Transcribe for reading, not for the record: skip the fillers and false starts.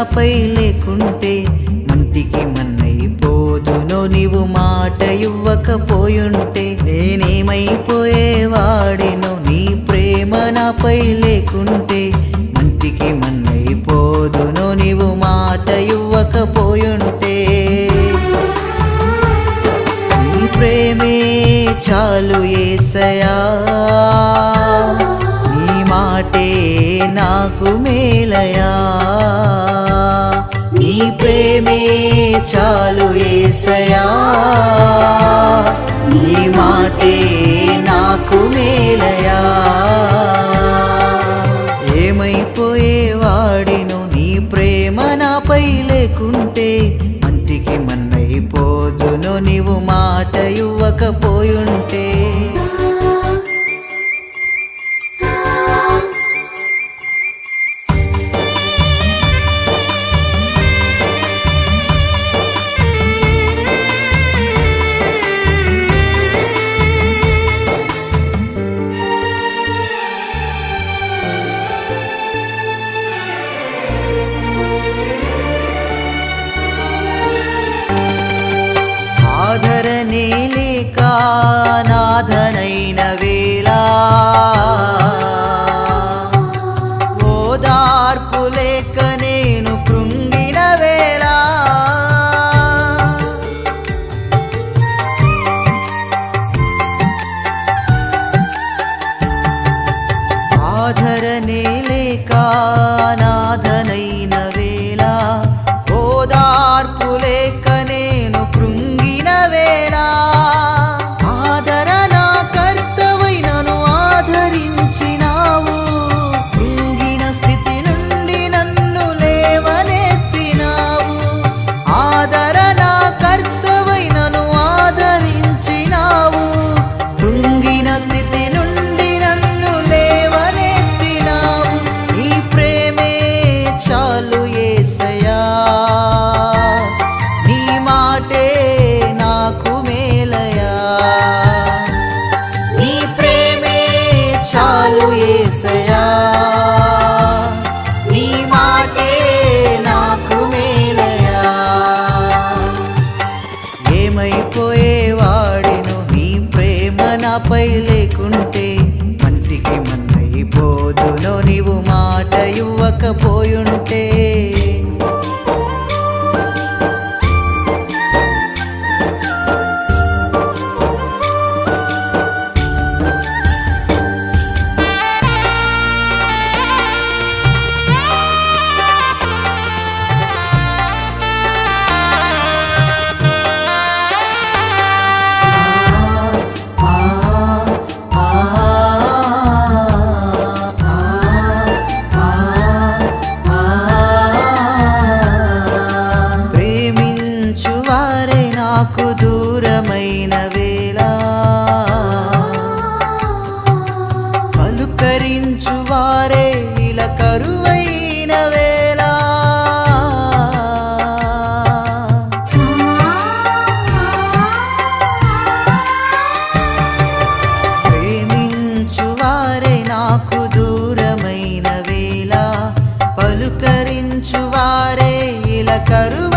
నాపై లేకుంటే మంటికి మన్నైపోదునో నీవు మాట ఇవ్వకపోయుంటే నేనేమైపోయేవాడినో నీ ప్రేమ నాపై లేకుంటే మంటికి మన్నైపోదునో నీవు మాట ఇవ్వకపోయుంటే నీ ప్రేమే చాలు యేసయ్యా నీ మాటే నాకు మేలయా నీ ప్రేమే చాలు యేసయ్యా నీ మాటే నాకు మేలయా ఏమైపోయేవాడినో నీ ప్రేమ నాపై లేకుంటే మంటికి మన్నైపోదునో నీవు మాట ఇవ్వకపోయుంటే ఆదరణే లేక నాథనైన వేళ ఓదార్పు లేక నేను కృంగిన వేళ ఆదరణే లేక నాథనైన వేళ ఓదార్పు లేక నేను కృంగిన వేళ ఆదరణ కర్తవై నన్ను ఆదరించినావు కృంగిన స్థితి నుండి నన్ను లేవనెత్తినావు ఆదరణ కర్తవై నన్ను ఆదరించినావు కృంగిన స్థితి నుండి నన్ను లేవనెత్తినావు నీ ప్రేమే చాలు యేసయ్యా నీ మాటే నాకు మేలయా నీ ప్రేమే చాలు యేసయ్యా నీ మాటే నాకు మేలయా ఏమైపోయేవాడినో నీ ప్రేమ నాపై లేకుంటే మంటికి మన్నైపోదునో నీవు మాట ఇవ్వకపోయుంటే నాకు దూరమైన వేళ పలుకరించు వారే ఇలా కరువైన వేళ ప్రేమించు వారే నాకు దూరమైన వేళ పలుకరించు వారే ఇలా కరువైన